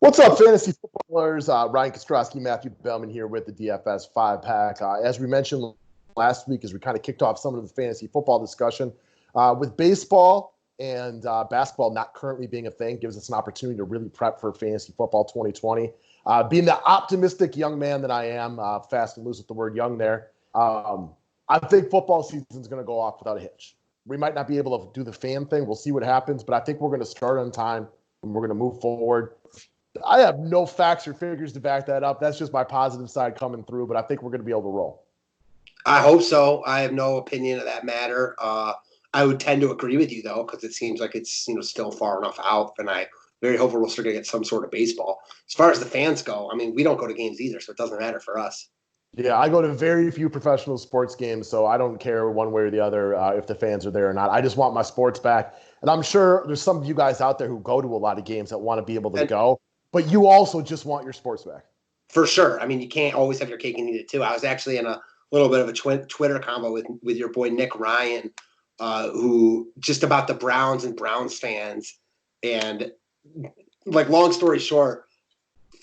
What's up, fantasy footballers? Ryan Kostrowski, Matthew Bellman here with the DFS 5-pack. As we mentioned last week, as we kind of kicked off some of the fantasy football discussion, with baseball and basketball not currently being a thing, gives us an opportunity to really prep for fantasy football 2020. Being the optimistic young man that I am, fast and loose with the word young there, I think football season is going to go off without a hitch. We might not be able to do the fan thing. We'll see what happens, but I think we're going to start on time and we're going to move forward. I have no facts or figures to back that up. That's just my positive side coming through, but I think we're going to be able to roll. I hope so. I have no opinion of that matter. I would tend to agree with you, though, because it seems like it's still far enough out, and I very hopeful we'll start to get some sort of baseball. As far as the fans go, I mean, we don't go to games either, so it doesn't matter for us. Yeah, I go to very few professional sports games, so I don't care one way or the other if the fans are there or not. I just want my sports back. And I'm sure there's some of you guys out there who go to a lot of games that want to be able to go, but you also just want your sports back. For sure. I mean, you can't always have your cake and eat it, too. I was actually in a little bit of a Twitter combo with your boy Nick Ryan, who just about the Browns and Browns fans. And, like, long story short,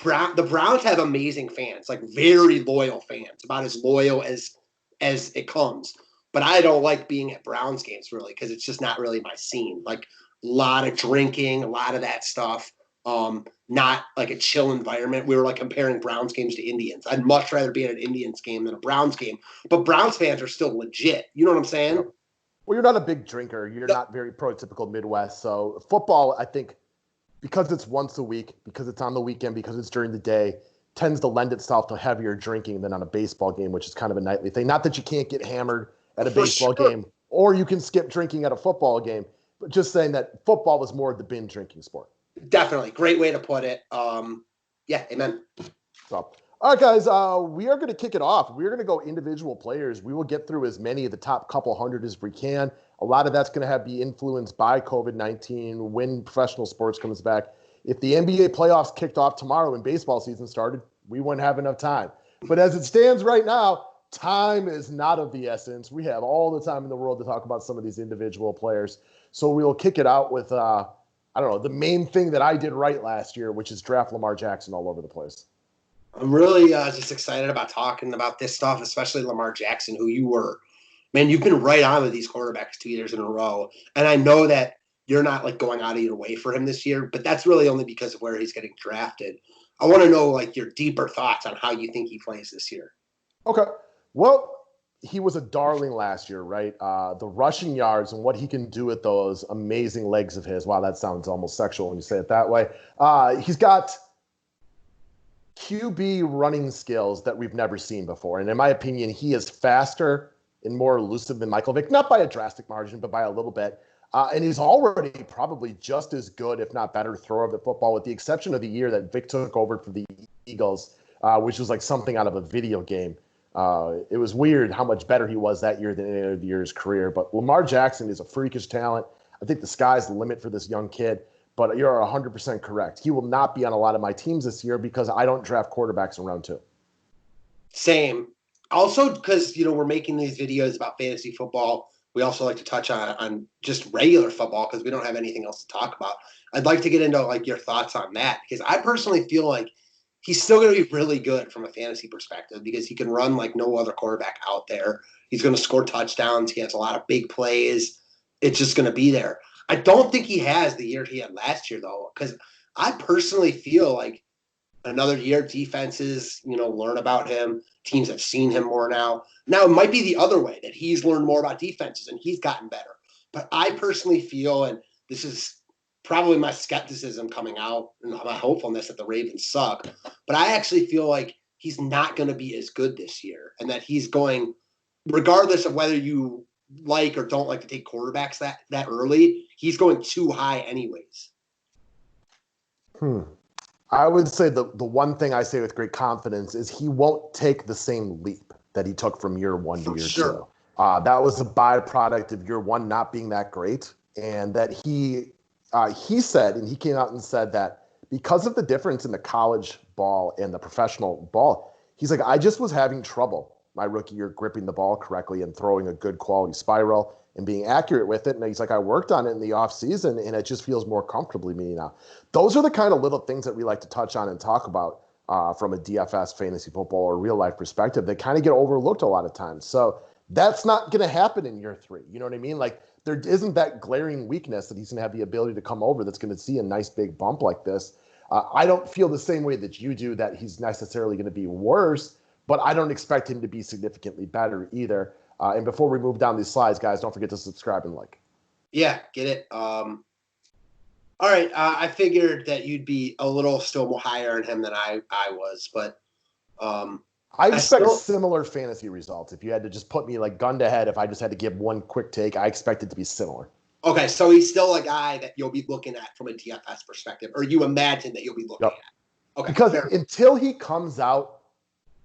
the Browns have amazing fans, like very loyal fans, about as loyal as it comes. But I don't like being at Browns games really because it's just not really my scene. Like a lot of drinking, a lot of that stuff. Not like a chill environment. We were like comparing Browns games to Indians. I'd much rather be at an Indians game than a Browns game. But Browns fans are still legit. You know what I'm saying? Well, you're not a big drinker. You're not very prototypical Midwest. So football, I think, because it's once a week, because it's on the weekend, because it's during the day, tends to lend itself to heavier drinking than on a baseball game, which is kind of a nightly thing. Not that you can't get hammered at a baseball game, or you can skip drinking at a football game, but just saying that football was more of the binge drinking sport. Definitely. Great way to put it. Yeah, amen. So, all right, guys, we are going to kick it off. We're going to go individual players. We will get through as many of the top couple hundred as we can. A lot of that's going to be influenced by COVID-19 when professional sports comes back. If the NBA playoffs kicked off tomorrow and baseball season started, we wouldn't have enough time. But as it stands right now, time is not of the essence. We have all the time in the world to talk about some of these individual players. So we'll kick it out with, I don't know, the main thing that I did right last year, which is draft Lamar Jackson all over the place. I'm really just excited about talking about this stuff, especially Lamar Jackson, who you were. Man, you've been right on with these quarterbacks 2 years in a row. And I know that you're not like going out of your way for him this year, but that's really only because of where he's getting drafted. I want to know like your deeper thoughts on how you think he plays this year. Okay. Well, he was a darling last year, right? The rushing yards and what he can do with those amazing legs of his. Wow, that sounds almost sexual when you say it that way. He's got QB running skills that we've never seen before. And in my opinion, he is faster and more elusive than Michael Vick, not by a drastic margin, but by a little bit. And he's already probably just as good, if not better, thrower of the football, with the exception of the year that Vick took over for the Eagles, which was like something out of a video game. It was weird how much better he was that year than any other year of his career. But Lamar Jackson is a freakish talent. I think the sky's the limit for this young kid. But you're 100% correct. He will not be on a lot of my teams this year because I don't draft quarterbacks in round 2. Same. Also, because, we're making these videos about fantasy football, we also like to touch on just regular football because we don't have anything else to talk about. I'd like to get into, like, your thoughts on that because I personally feel like he's still going to be really good from a fantasy perspective because he can run like no other quarterback out there. He's going to score touchdowns. He has a lot of big plays. It's just going to be there. I don't think he has the year he had last year, though, because I personally feel like another year defenses, learn about him. Teams have seen him more now. Now, it might be the other way, that he's learned more about defenses and he's gotten better. But I personally feel, and this is probably my skepticism coming out and my hopefulness that the Ravens suck, but I actually feel like he's not going to be as good this year and that he's going, regardless of whether you like or don't like to take quarterbacks that early, he's going too high anyways. I would say the one thing I say with great confidence is he won't take the same leap that he took from year 1 to year 2. That was a byproduct of year 1 not being that great, and that he said, and he came out and said that because of the difference in the college ball and the professional ball, he's like, I just was having trouble my rookie year gripping the ball correctly and throwing a good quality spiral. and being accurate with it. And he's like, I worked on it in the offseason, and it just feels more comfortably me now. Those are the kind of little things that we like to touch on and talk about from a DFS fantasy football or real life perspective. They kind of get overlooked a lot of times. So that's not going to happen in year 3. You know what I mean? Like, there isn't that glaring weakness that he's going to have the ability to come over that's going to see a nice big bump like this. I don't feel the same way that you do, that he's necessarily going to be worse, but I don't expect him to be significantly better either. And before we move down these slides, guys, don't forget to subscribe and like. Yeah, get it. All right. I figured that you'd be a little still more higher on him than I was, but I expect similar fantasy results. If you had to just put me like gun to head, if I just had to give one quick take, I expect it to be similar. Okay, so he's still a guy that you'll be looking at from a DFS perspective, or you imagine that you'll be looking at. Okay, because until he comes out,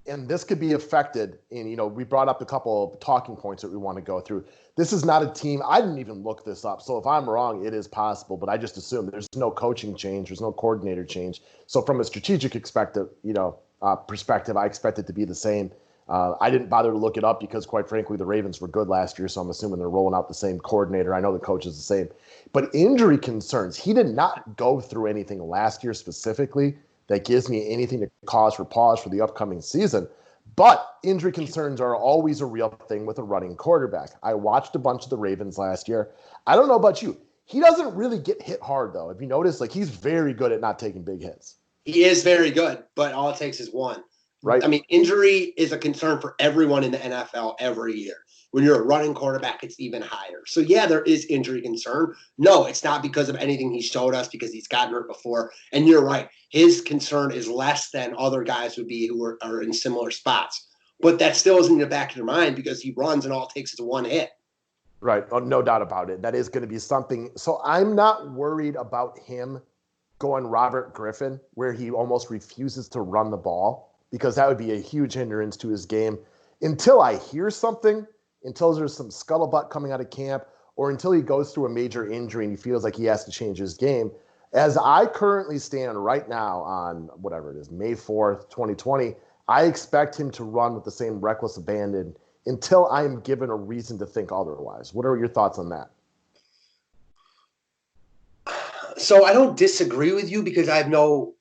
and this could be affected, and we brought up a couple of talking points that we want to go through. This is not a team. I didn't even look this up, so if I'm wrong, it is possible. But I just assume there's no coaching change, there's no coordinator change. So from a strategic perspective, I expect it to be the same. I didn't bother to look it up because, quite frankly, the Ravens were good last year, so I'm assuming they're rolling out the same coordinator. I know the coach is the same. But injury concerns, he did not go through anything last year specifically that gives me anything to cause for pause for the upcoming season. But injury concerns are always a real thing with a running quarterback. I watched a bunch of the Ravens last year. I don't know about you. He doesn't really get hit hard, though. If you notice, he's very good at not taking big hits. He is very good, but all it takes is one. Right. I mean, injury is a concern for everyone in the NFL every year. When you're a running quarterback, it's even higher. So, yeah, there is injury concern. No, it's not because of anything he showed us, because he's gotten hurt before. And you're right. His concern is less than other guys would be who are in similar spots. But that still is in the back of your mind because he runs and all it takes is one hit. Right. Oh, no doubt about it. That is going to be something. So I'm not worried about him going Robert Griffin, where he almost refuses to run the ball, because that would be a huge hindrance to his game until I hear something, until there's some scuttlebutt coming out of camp, or until he goes through a major injury and he feels like he has to change his game. As I currently stand right now on whatever it is, May 4th, 2020, I expect him to run with the same reckless abandon until I am given a reason to think otherwise. What are your thoughts on that? So I don't disagree with you because I have no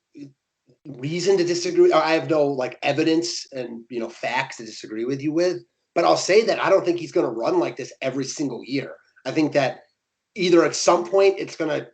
reason to disagree. Or I have no evidence and facts to disagree with you with. But I'll say that I don't think he's going to run like this every single year. I think that either at some point it's going to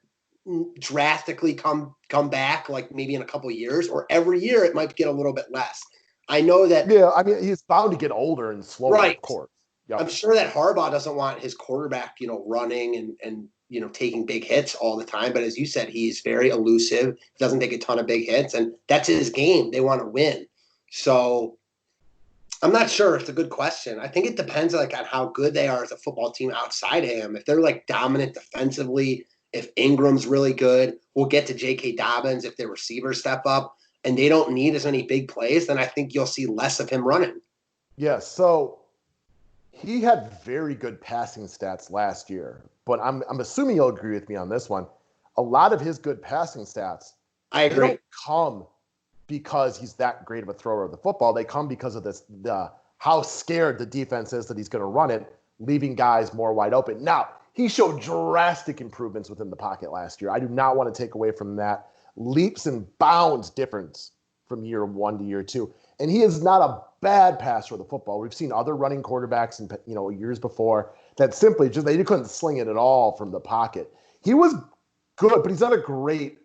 drastically come back, like maybe in a couple of years, or every year it might get a little bit less. I know that. Yeah, I mean, he's bound to get older and slower, right. Of course. Yep. I'm sure that Harbaugh doesn't want his quarterback, running and taking big hits all the time. But as you said, he's very elusive. He doesn't take a ton of big hits, and that's his game. They want to win. So I'm not sure. It's a good question. I think it depends on how good they are as a football team outside of him. If they're dominant defensively, if Ingram's really good, we'll get to J.K. Dobbins if their receivers step up and they don't need as many big plays, then I think you'll see less of him running. Yeah, so he had very good passing stats last year, but I'm assuming you'll agree with me on this one. A lot of his good passing stats, I agree, don't come because he's that great of a thrower of the football. They come because of how scared the defense is that he's going to run it, leaving guys more wide open. Now, he showed drastic improvements within the pocket last year. I do not want to take away from that. Leaps and bounds difference from year 1 to year 2. And he is not a bad passer of the football. We've seen other running quarterbacks in years before that simply just they couldn't sling it at all from the pocket. He was good, but he's not a great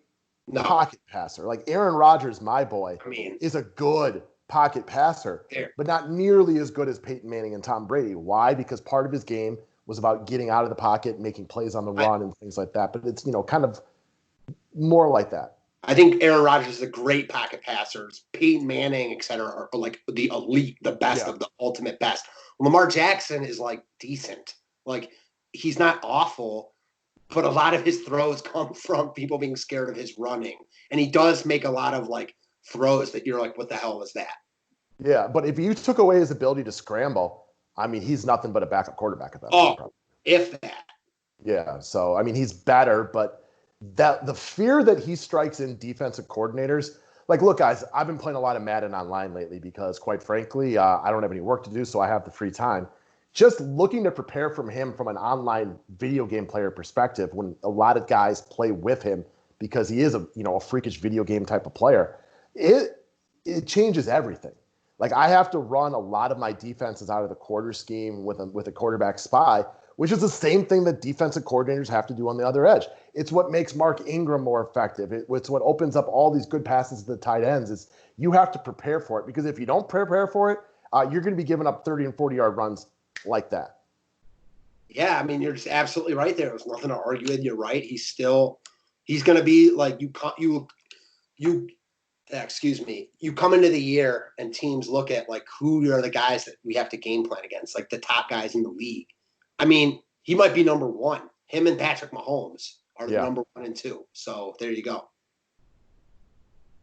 pocket passer. Like Aaron Rodgers, my boy, is a good pocket passer, but not nearly as good as Peyton Manning and Tom Brady. Why? Because part of his game was about getting out of the pocket, making plays on the run and things like that. But it's, kind of more like that. I think Aaron Rodgers is a great pocket passer. Peyton Manning, et cetera, are the elite, the best of the ultimate best. Lamar Jackson is decent. He's not awful, but a lot of his throws come from people being scared of his running. And he does make a lot of throws that you're what the hell is that? Yeah, but if you took away his ability to scramble, he's nothing but a backup quarterback at that point. Oh, if that. Yeah, so, he's better, but that the fear that he strikes in defensive coordinators, look, guys, I've been playing a lot of Madden online lately because, quite frankly, I don't have any work to do, so I have the free time. just looking to prepare from him from an online video game player perspective, when a lot of guys play with him because he is a freakish video game type of player, it changes everything. Like, I have to run a lot of my defenses out of the quarter scheme with a quarterback spy, which is the same thing that defensive coordinators have to do on the other edge. It's what makes Mark Ingram more effective. It's what opens up all these good passes to the tight ends. Is you have to prepare for it, because if you don't prepare for it, you're going to be giving up 30 and 40-yard runs like that. Yeah, I mean, you're just absolutely right there. There's nothing to argue with. You're right. He's going to be like you come into the year and teams look at like who are the guys that we have to game plan against, like the top guys in the league. I mean, he might be number one. Him and Patrick Mahomes are the number 1 and 2. So there you go.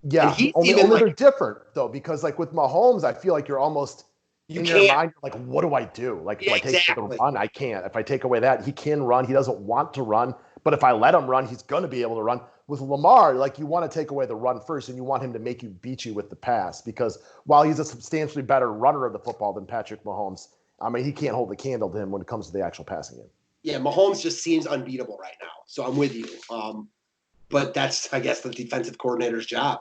Yeah, only they're different though, because like with Mahomes, I feel like you're almost in your mind, like, what do I do? Like, if I take away the run, I can't. If I take away that, he can run. He doesn't want to run, but if I let him run, he's going to be able to run. With Lamar, like, you want to take away the run first, and you want him to beat you with the pass, because while he's a substantially better runner of the football than Patrick Mahomes, I mean, he can't hold the candle to him when it comes to the actual passing game. Yeah, Mahomes just seems unbeatable right now. So I'm with you. But that's, I guess, the defensive coordinator's job.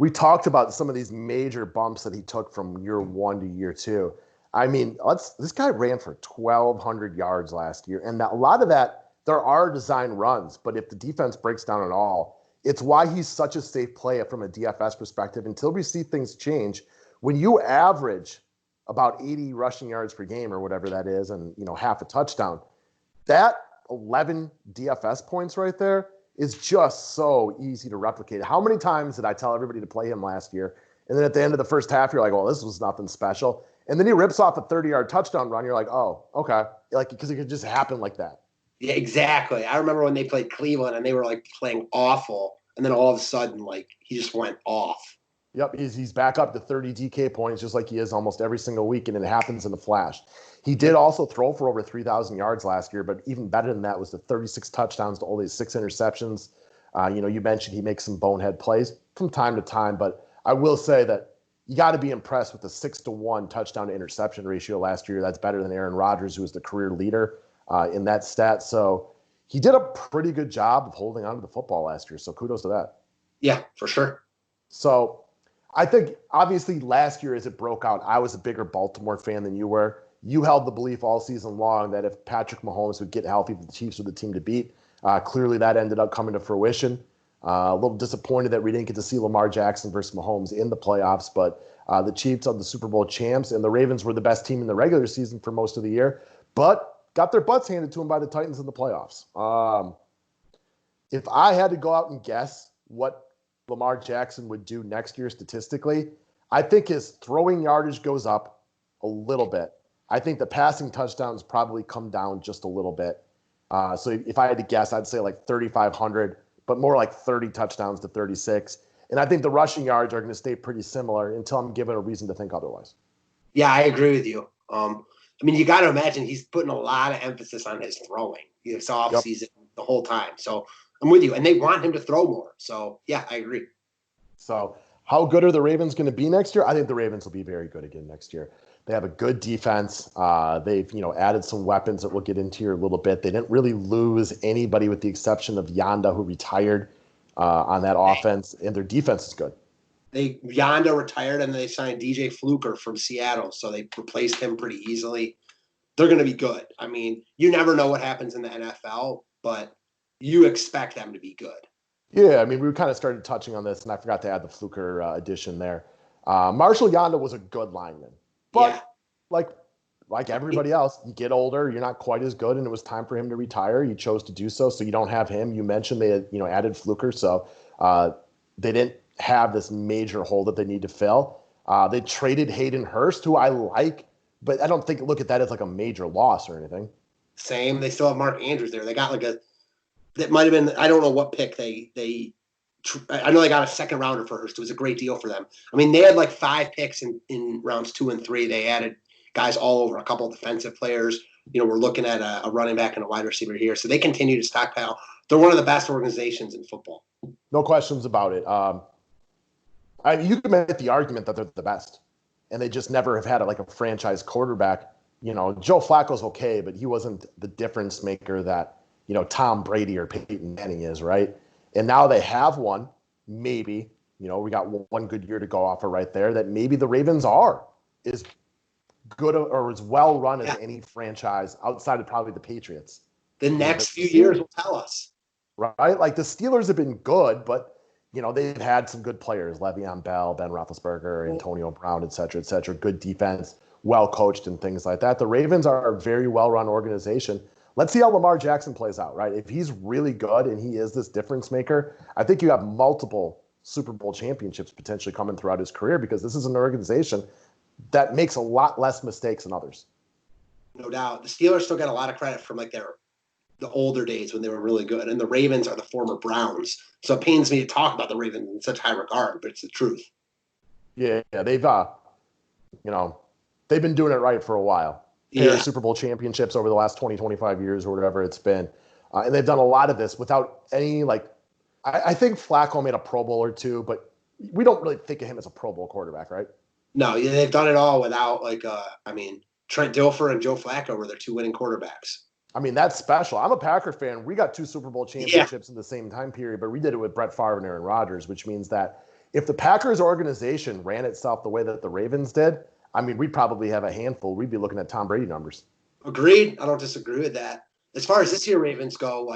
We talked about some of these major bumps that he took from year 1 to year 2. I mean, this guy ran for 1,200 yards last year, and a lot of that, there are design runs, but if the defense breaks down at all, it's why he's such a safe play from a DFS perspective until we see things change. When you average about 80 rushing yards per game or whatever that is, and half a touchdown, that 11 DFS points right there is just so easy to replicate. How many times did I tell everybody to play him last year? And then at the end of the first half, you're like, well, this was nothing special. And then he rips off a 30-yard touchdown run. You're like, oh, okay. Like, because it could just happen like that. Yeah, exactly. I remember when they played Cleveland and they were like playing awful. And then all of a sudden, like, he just went off. Yep, he's back up to 30 DK points, just like he is almost every single week, and it happens in a flash. He did also throw for over 3,000 yards last year, but even better than that was the 36 touchdowns to only 6 interceptions. You mentioned he makes some bonehead plays from time to time, but I will say that you got to be impressed with the 6-to-1 touchdown to interception ratio last year. That's better than Aaron Rodgers, who was the career leader in that stat. So he did a pretty good job of holding on to the football last year. So kudos to that. Yeah, for sure. So I think, obviously, last year as it broke out, I was a bigger Baltimore fan than you were. You held the belief all season long that if Patrick Mahomes would get healthy, the Chiefs were the team to beat. Clearly, that ended up coming to fruition. A little disappointed that we didn't get to see Lamar Jackson versus Mahomes in the playoffs, but the Chiefs are the Super Bowl champs, and the Ravens were the best team in the regular season for most of the year, but got their butts handed to them by the Titans in the playoffs. If I had to go out and guess what Lamar Jackson would do next year statistically, I think his throwing yardage goes up a little bit. I think the passing touchdowns probably come down just a little bit. So if I had to guess, I'd say like 3,500, but more like 30 touchdowns to 36. And I think the rushing yards are going to stay pretty similar until I'm given a reason to think otherwise. Yeah, I agree with you. I mean, you got to imagine he's putting a lot of emphasis on his throwing this offseason the whole time. So I'm with you. And they want him to throw more. So, yeah, I agree. So how good are the Ravens going to be next year? I think the Ravens will be very good again next year. They have a good defense. They've added some weapons that we'll get into here a little bit. They didn't really lose anybody with the exception of Yanda, who retired on that offense, and their defense is good. Yanda retired, and they signed DJ Fluker from Seattle, so they replaced him pretty easily. They're going to be good. I mean, you never know what happens in the NFL, but you expect them to be good. Yeah, I mean, we kind of started touching on this, and I forgot to add the Fluker addition there. Marshall Yanda was a good lineman. But like everybody else, you get older, you're not quite as good, and it was time for him to retire. You chose to do so you don't have him. You mentioned they had, added Fluker, so they didn't have this major hole that they need to fill. They traded Hayden Hurst, who I like, but I don't look at that as like a major loss or anything. Same. They still have Mark Andrews there. They got that might have been, I don't know what pick I know they got a second rounder for Hurst. It was a great deal for them. I mean, they had like 5 picks in rounds 2 and 3. They added guys all over, a couple of defensive players. We're looking at a running back and a wide receiver here. So they continue to stockpile. They're one of the best organizations in football. No questions about it. You can make the argument that they're the best, and they just never have had a franchise quarterback Joe Flacco's okay, but he wasn't the difference maker that, Tom Brady or Peyton Manning is, right? And now they have one, maybe, we got one good year to go off of right there, that maybe the Ravens are as good or as well run as any franchise outside of probably the Patriots. The next few years will tell us. Right? Like the Steelers have been good, but they've had some good players, Le'Veon Bell, Ben Roethlisberger, Antonio Brown, et cetera, good defense, well coached and things like that. The Ravens are a very well-run organization. Let's see how Lamar Jackson plays out, right? If he's really good and he is this difference maker, I think you have multiple Super Bowl championships potentially coming throughout his career, because this is an organization that makes a lot less mistakes than others. No doubt. The Steelers still get a lot of credit from the older days when they were really good, and the Ravens are the former Browns. So it pains me to talk about the Ravens in such high regard, but it's the truth. Yeah, they've been doing it right for a while. Pair Super Bowl championships over the last 20, 25 years or whatever it's been. And they've done a lot of this without any, I think Flacco made a Pro Bowl or two, but we don't really think of him as a Pro Bowl quarterback, right? No, they've done it all without, Trent Dilfer and Joe Flacco were their two winning quarterbacks. I mean, that's special. I'm a Packer fan. We got 2 Super Bowl championships in the same time period, but we did it with Brett Favre and Aaron Rodgers, which means that if the Packers organization ran itself the way that the Ravens did, I mean, we'd probably have a handful. We'd be looking at Tom Brady numbers. Agreed. I don't disagree with that. As far as this year Ravens go,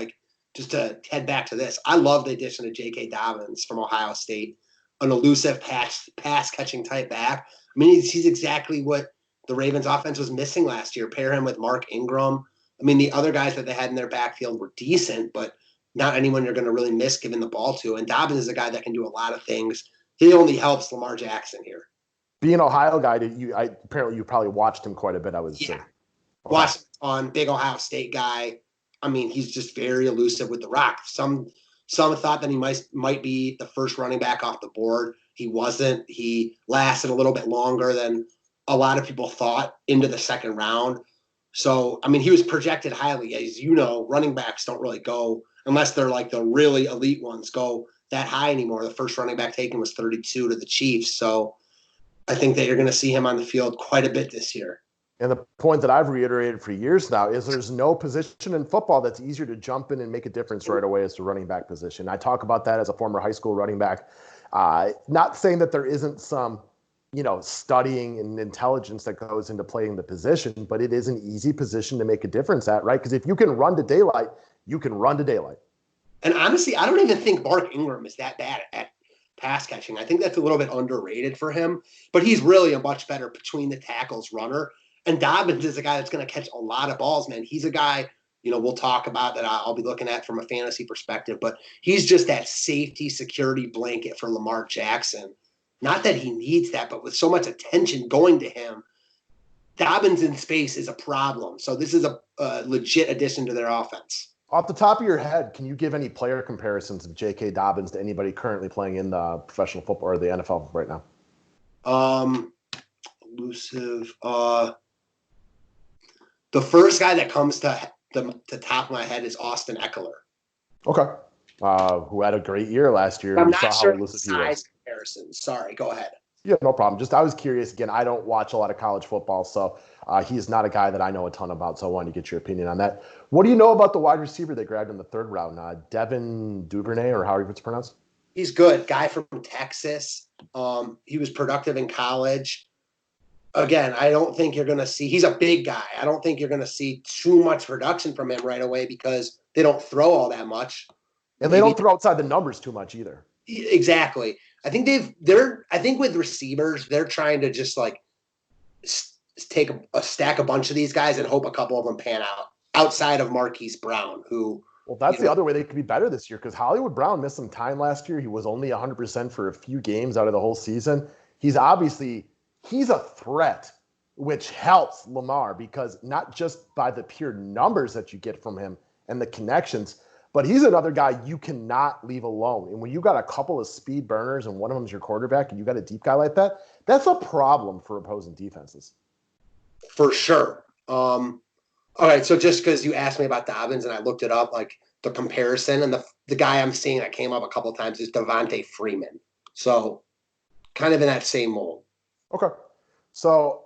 just to head back to this, I love the addition of J.K. Dobbins from Ohio State, an elusive pass-catching type back. I mean, he's exactly what the Ravens offense was missing last year. Pair him with Mark Ingram. I mean, the other guys that they had in their backfield were decent, but not anyone you're going to really miss giving the ball to. And Dobbins is a guy that can do a lot of things. He only helps Lamar Jackson here. Being an Ohio guy, apparently you probably watched him quite a bit, I would say. Watched him on big Ohio State guy. I mean, he's just very elusive with the rock. Some thought that he might be the first running back off the board. He wasn't. He lasted a little bit longer than a lot of people thought into the second round. So, I mean, he was projected highly. As you know, running backs don't really go, unless they're like the really elite ones, go that high anymore. The first running back taken was 32 to the Chiefs. So I think that you're going to see him on the field quite a bit this year. And the point that I've reiterated for years now is there's no position in football that's easier to jump in and make a difference right away as the running back position. I talk about that as a former high school running back. Not saying that there isn't some studying and intelligence that goes into playing the position, but it is an easy position to make a difference at, right? Because if you can run to daylight, you can run to daylight. And honestly, I don't even think Mark Ingram is that bad at pass catching. I think that's a little bit underrated for him, but he's really a much better between the tackles runner. And Dobbins is a guy that's going to catch a lot of balls, man. He's a guy, we'll talk about that I'll be looking at from a fantasy perspective, but he's just that safety security blanket for Lamar Jackson. Not that he needs that, but with so much attention going to him, Dobbins in space is a problem. So this is a legit addition to their offense. Off the top of your head, can you give any player comparisons of J.K. Dobbins to anybody currently playing in the professional football or the NFL right now? Elusive. The first guy that comes to the top of my head is Austin Eckler. Okay. Who had a great year last year. I'm not sure the size comparison. Sorry, go ahead. Yeah, no problem. Just I was curious. Again, I don't watch a lot of college football, so he's not a guy that I know a ton about, so I wanted to get your opinion on that. What do you know about the wide receiver they grabbed in the third round? Devin Duvernay, or however it's pronounced? He's good. Guy from Texas. He was productive in college. Again, I don't think you're going to see – he's a big guy. I don't think you're going to see too much production from him right away because they don't throw all that much. And they don't throw outside the numbers too much either. Exactly. I think I think with receivers, they're trying to just take a stack a bunch of these guys and hope a couple of them pan out outside of Marquise Brown, who. Well, that's the other way they could be better this year because Hollywood Brown missed some time last year. He was only 100% for a few games out of the whole season. He's a threat, which helps Lamar because not just by the pure numbers that you get from him and the connections, but he's another guy you cannot leave alone. And when you got a couple of speed burners and one of them's your quarterback and you got a deep guy like that, that's a problem for opposing defenses. For sure. All right, so just because you asked me about Dobbins and I looked it up, the comparison, and the guy I'm seeing that came up a couple of times is Devontae Freeman. So kind of in that same mold. Okay. So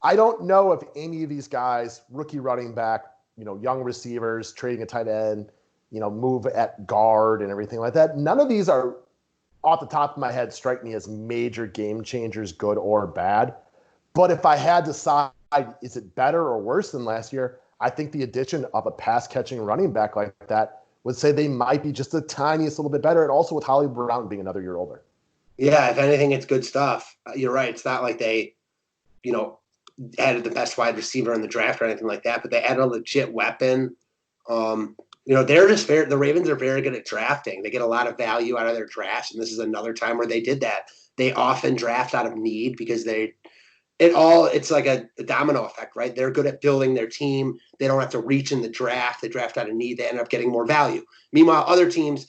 I don't know if any of these guys, rookie running back, young receivers, trading a tight end, move at guard and everything like that. None of these are, off the top of my head, strike me as major game changers, good or bad. But if I had to decide, is it better or worse than last year? I think the addition of a pass-catching running back like that would say they might be just the tiniest little bit better, and also with Holly Brown being another year older. Yeah, if anything, it's good stuff. You're right. It's not like they, added the best wide receiver in the draft or anything like that, but they added a legit weapon. They're just fair. The Ravens are very good at drafting. They get a lot of value out of their drafts, and this is another time where they did that. They often draft out of need because it's like a domino effect, right? They're good at building their team. They don't have to reach in the draft. They draft out of need. They end up getting more value. Meanwhile, other teams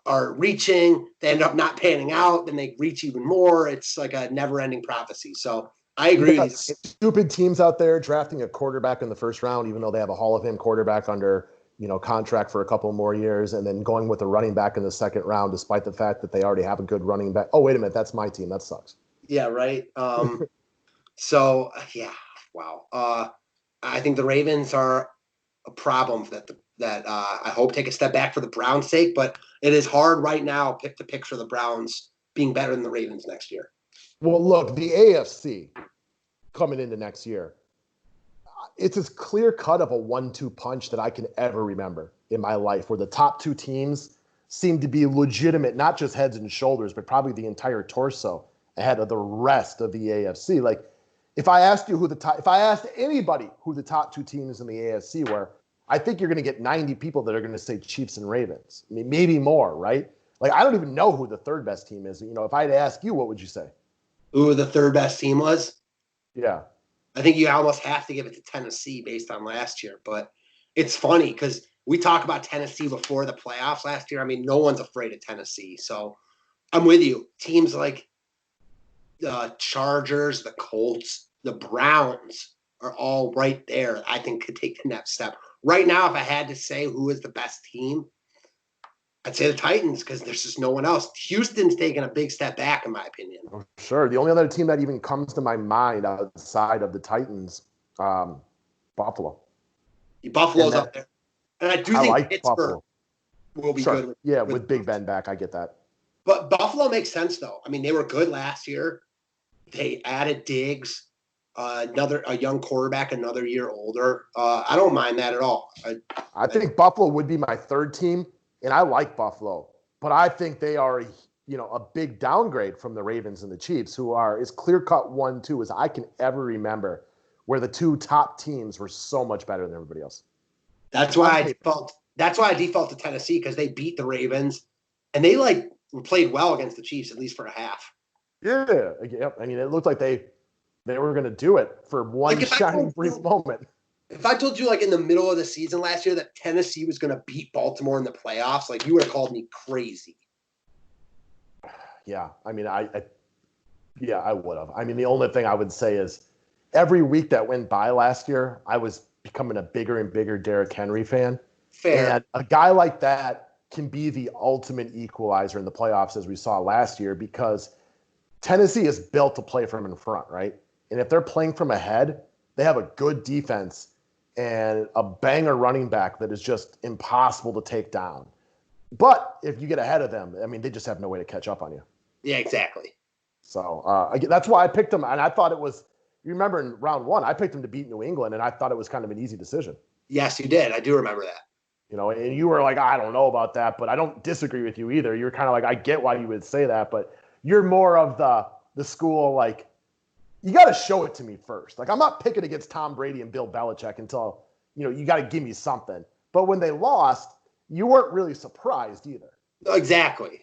are reaching. They end up not panning out. Then they reach even more. It's like a never-ending prophecy. So I agree with you. Stupid teams out there drafting a quarterback in the first round, even though they have a Hall of Fame quarterback under contract for a couple more years, and then going with a running back in the second round, despite the fact that they already have a good running back. Oh, wait a minute, that's my team. That sucks. Yeah, right. So yeah, wow. I think the Ravens are a problem that I hope take a step back for the Browns' sake, but it is hard right now to picture the Browns being better than the Ravens next year. Well, look, the AFC coming into next year, it's as clear cut of a 1-2 punch that I can ever remember in my life, where the top two teams seem to be legitimate, not just heads and shoulders, but probably the entire torso ahead of the rest of the AFC. Like, if I asked anybody who the top two teams in the AFC were, I think you're going to get 90 people that are going to say Chiefs and Ravens. I mean, maybe more, right? Like, I don't even know who the third best team is. If I had to ask you, what would you say? Who the third best team was? Yeah. I think you almost have to give it to Tennessee based on last year. But it's funny because we talk about Tennessee before the playoffs last year. I mean, no one's afraid of Tennessee. So I'm with you. Teams like the Chargers, the Colts, the Browns are all right there. I think could take the next step. Right now, if I had to say who is the best team, I'd say the Titans because there's just no one else. Houston's taken a big step back, in my opinion. Oh, sure. The only other team that even comes to my mind outside of the Titans, Buffalo. Buffalo's up there. And I do think like Pittsburgh Buffalo will be sure. good. With Big Ben back. I get that. But Buffalo makes sense, though. I mean, they were good last year. They added Diggs, a young quarterback, another year older. I don't mind that at all. I think Buffalo would be my third team, and I like Buffalo. But I think they are a big downgrade from the Ravens and the Chiefs, who are as clear-cut 1-2 as I can ever remember, where the two top teams were so much better than everybody else. That's why I default to Tennessee, because they beat the Ravens, and they played well against the Chiefs, at least for a half. Yeah. I mean, it looked like they were going to do it for one shining brief moment. If I told you, in the middle of the season last year that Tennessee was going to beat Baltimore in the playoffs, you would have called me crazy. Yeah. I mean, I would have. I mean, the only thing I would say is every week that went by last year, I was becoming a bigger and bigger Derrick Henry fan. Fair. And a guy like that can be the ultimate equalizer in the playoffs, as we saw last year, because Tennessee is built to play from in front, right? And if they're playing from ahead, they have a good defense and a banger running back that is just impossible to take down. But if you get ahead of them, I mean, they just have no way to catch up on you. Yeah, exactly. So that's why I picked them. And I thought it was, you remember in round one, I picked them to beat New England, and I thought it was kind of an easy decision. Yes, you did. I do remember that. And you were like, I don't know about that, but I don't disagree with you either. You're kind of like, I get why you would say that, but you're more of the school, you got to show it to me first. I'm not picking against Tom Brady and Bill Belichick until, you got to give me something. But when they lost, you weren't really surprised either. Exactly.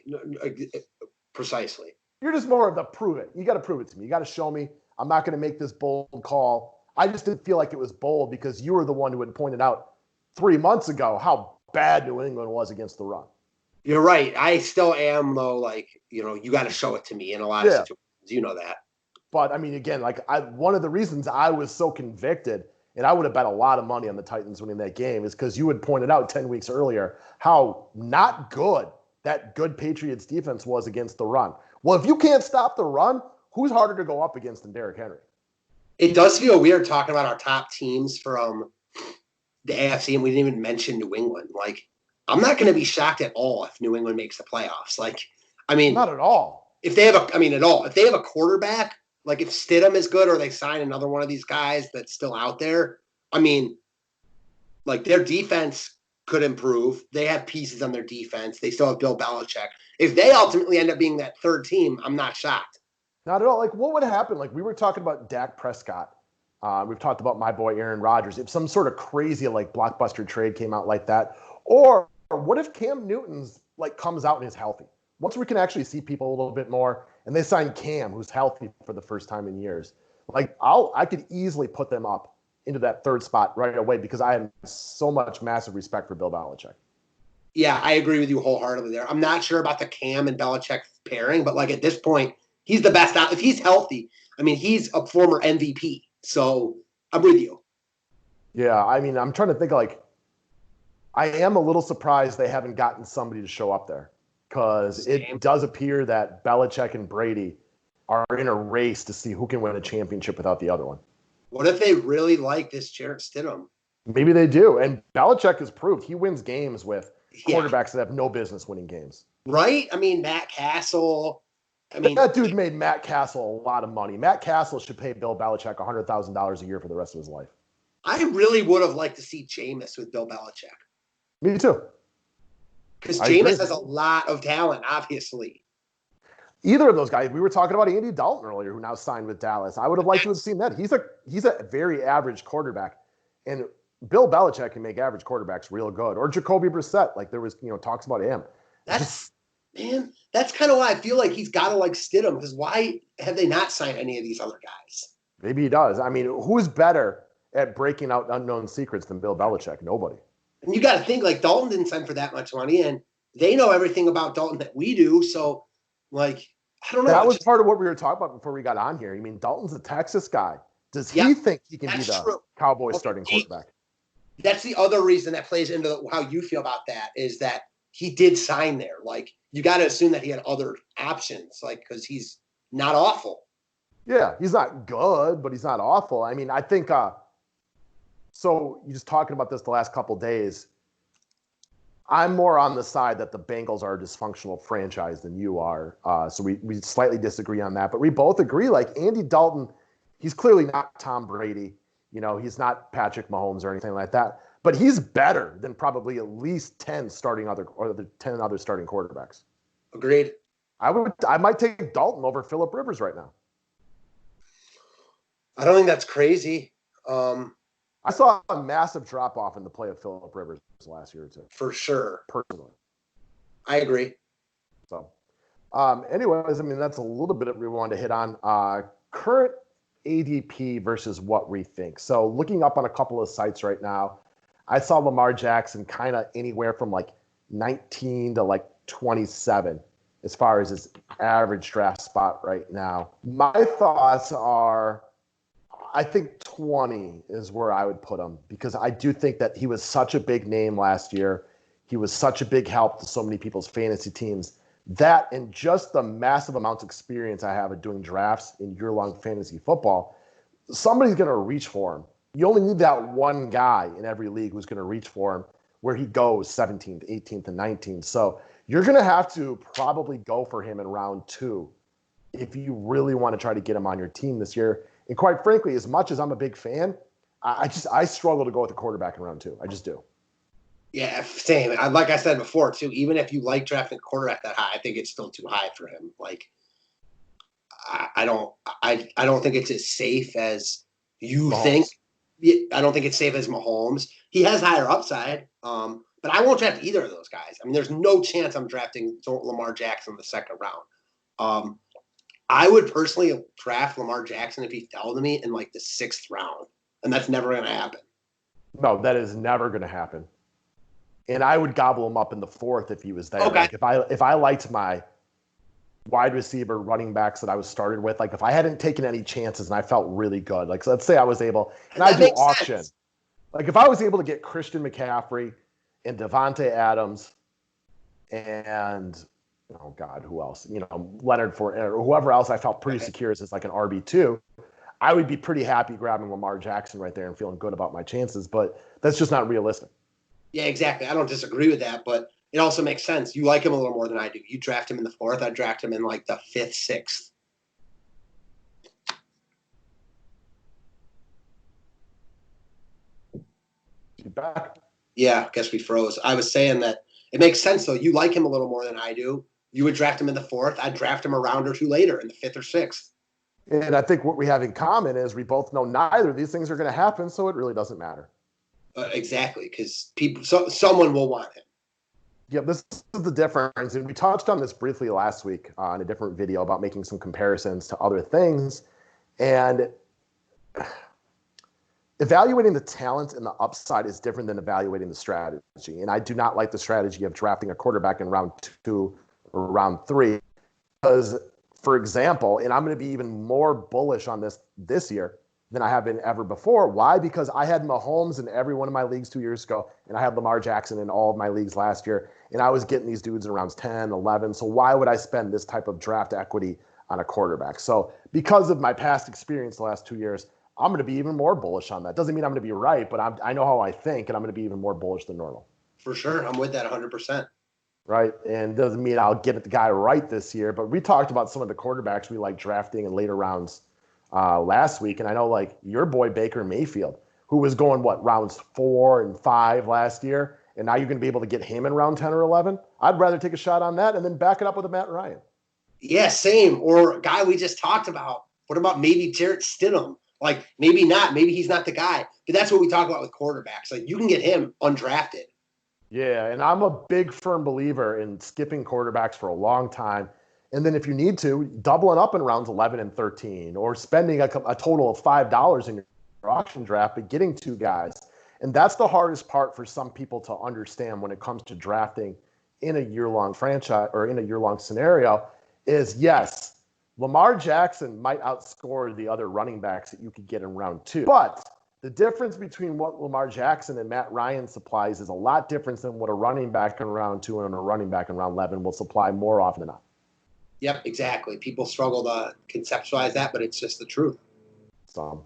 Precisely. You're just more of the prove it. You got to prove it to me. You got to show me. I'm not going to make this bold call. I just didn't feel like it was bold because you were the one who had pointed out 3 months ago how bad New England was against the run. You're right. I still am, though, you got to show it to me in a lot of situations. You know that. But, I mean, again, one of the reasons I was so convicted, and I would have bet a lot of money on the Titans winning that game, is because you had pointed out 10 weeks earlier how not good that good Patriots defense was against the run. Well, if you can't stop the run, who's harder to go up against than Derrick Henry? It does feel weird talking about our top teams from the AFC, and we didn't even mention New England. Like, I'm not going to be shocked at all if New England makes the playoffs. Like, I mean, not at all. If they have if they have a quarterback, like if Stidham is good or they sign another one of these guys that's still out there, I mean, like their defense could improve. They have pieces on their defense. They still have Bill Belichick. If they ultimately end up being that third team, I'm not shocked. Not at all. Like, what would happen? Like, we were talking about Dak Prescott. We've talked about my boy Aaron Rodgers. If some sort of crazy like blockbuster trade came out like that, or what if Cam Newton's like comes out and is healthy? Once we can actually see people a little bit more, and they sign Cam, who's healthy for the first time in years, like I could easily put them up into that third spot right away because I have so much massive respect for Bill Belichick. Yeah, I agree with you wholeheartedly there. I'm not sure about the Cam and Belichick pairing, but like at this point, he's the best out. If he's healthy, I mean, he's a former MVP. So I'm with you. Yeah, I mean, I'm trying to think like I am a little surprised they haven't gotten somebody to show up there because it does appear that Belichick and Brady are in a race to see who can win a championship without the other one. What if they really like this Jarrett Stidham? Maybe they do. And Belichick has proved he wins games with quarterbacks that have no business winning games. Right? I mean, Matt Castle. I mean, that dude made Matt Castle a lot of money. Matt Castle should pay Bill Belichick $100,000 a year for the rest of his life. I really would have liked to see Jameis with Bill Belichick. Me too. Because Jameis has a lot of talent, obviously. Either of those guys. We were talking about Andy Dalton earlier, who now signed with Dallas. I would have liked to have seen that. He's a very average quarterback. And Bill Belichick can make average quarterbacks real good. Or Jacoby Brissett, like there was, talks about him. That's kind of why I feel like he's got to like Stidham, because why have they not signed any of these other guys? Maybe he does. I mean, who's better at breaking out unknown secrets than Bill Belichick? Nobody. And you got to think, like, Dalton didn't sign for that much money, and they know everything about Dalton that we do. So, like, I don't know. That was part of what we were talking about before we got on here. I mean, Dalton's a Texas guy. Does he think he can be the Cowboys starting quarterback? That's the other reason that plays into how you feel about that, is that he did sign there. Like, you got to assume that he had other options, like, because he's not awful. Yeah, he's not good, but he's not awful. I mean, I think so you're just talking about this the last couple of days. I'm more on the side that the Bengals are a dysfunctional franchise than you are. So we slightly disagree on that. But we both agree, like, Andy Dalton, he's clearly not Tom Brady. He's not Patrick Mahomes or anything like that. But he's better than probably at least 10 other starting quarterbacks. Agreed. I might take Dalton over Phillip Rivers right now. I don't think that's crazy. I saw a massive drop-off in the play of Phillip Rivers last year, too. For sure. Personally. I agree. So, anyways, I mean, that's a little bit of what we wanted to hit on. Current ADP versus what we think. So, looking up on a couple of sites right now, I saw Lamar Jackson kind of anywhere from like 19 to like 27 as far as his average draft spot right now. My thoughts are, I think 20 is where I would put him, because I do think that he was such a big name last year. He was such a big help to so many people's fantasy teams. That and just the massive amounts of experience I have at doing drafts in year-long fantasy football, somebody's going to reach for him. You only need that one guy in every league who's going to reach for him where he goes 17th, 18th, and 19th. So you're going to have to probably go for him in round 2 if you really want to try to get him on your team this year. And quite frankly, as much as I'm a big fan, I struggle to go with a quarterback in round 2. I just do. Yeah, same. Like I said before, too, even if you like drafting a quarterback that high, I think it's still too high for him. Like, I don't think it's as safe as you Mahomes. think. I don't think it's safe as Mahomes. He has higher upside, but I won't draft either of those guys. I mean, there's no chance I'm drafting Lamar Jackson in the second round. I would personally draft Lamar Jackson if he fell to me in like the 6th round, and that's never going to happen. No, that is never going to happen. And I would gobble him up in the 4th if he was there. Okay. Like if I liked my wide receiver running backs that I was started with, like if I hadn't taken any chances and I felt really good, like so let's say I was able, and I do auction. Sense. Like if I was able to get Christian McCaffrey and Devontae Adams and oh God, who else? Leonard Fournette or whoever else I felt pretty secure as like an RB2. I would be pretty happy grabbing Lamar Jackson right there and feeling good about my chances, but that's just not realistic. Yeah, exactly. I don't disagree with that, but it also makes sense. You like him a little more than I do. You draft him in the 4th. I draft him in like the 5th, 6th. You back? Yeah, I guess we froze. I was saying that it makes sense, though. You like him a little more than I do. You would draft him in the 4th. I'd draft him a round or two later in the 5th or 6th. And I think what we have in common is we both know neither of these things are going to happen, so it really doesn't matter. Exactly, because someone will want him. Yeah, this is the difference. And we touched on this briefly last week in a different video about making some comparisons to other things. And evaluating the talent and the upside is different than evaluating the strategy. And I do not like the strategy of drafting a quarterback in round 2 or round 3 because, for example, and I'm going to be even more bullish on this year than I have been ever before. Why? Because I had Mahomes in every one of my leagues 2 years ago, and I had Lamar Jackson in all of my leagues last year, and I was getting these dudes in rounds 10, 11. So why would I spend this type of draft equity on a quarterback? So because of my past experience the last 2 years, I'm going to be even more bullish on that. Doesn't mean I'm going to be right, but I know how I think, and I'm going to be even more bullish than normal. For sure. I'm with that 100%. Right? And doesn't mean I'll get the guy right this year, but we talked about some of the quarterbacks we like drafting in later rounds last week. And I know like your boy Baker Mayfield, who was going, rounds 4 and 5 last year, and now you're going to be able to get him in round 10 or 11? I'd rather take a shot on that and then back it up with a Matt Ryan. Yeah, same. Or a guy we just talked about. What about maybe Jarrett Stidham? Like, maybe not. Maybe he's not the guy. But that's what we talk about with quarterbacks. Like, you can get him undrafted. Yeah, and I'm a big firm believer in skipping quarterbacks for a long time. And then if you need to, doubling up in rounds 11 and 13 or spending a total of $5 in your auction draft, but getting 2 guys. And that's the hardest part for some people to understand when it comes to drafting in a year-long franchise or in a year-long scenario is, yes, Lamar Jackson might outscore the other running backs that you could get in round 2. But the difference between what Lamar Jackson and Matt Ryan supplies is a lot different than what a running back in round 2 and a running back in round 11 will supply more often than not. Yep, exactly. People struggle to conceptualize that, but it's just the truth. So,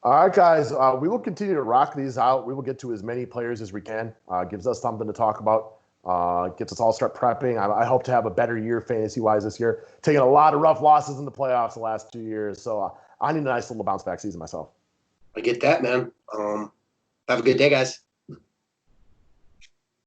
all right, guys, we will continue to rock these out. We will get to as many players as we can. Gives us something to talk about. Gets us all start prepping. I hope to have a better year fantasy-wise this year. Taking a lot of rough losses in the playoffs the last 2 years, so I need a nice little bounce-back season myself. I get that, man. Have a good day, guys.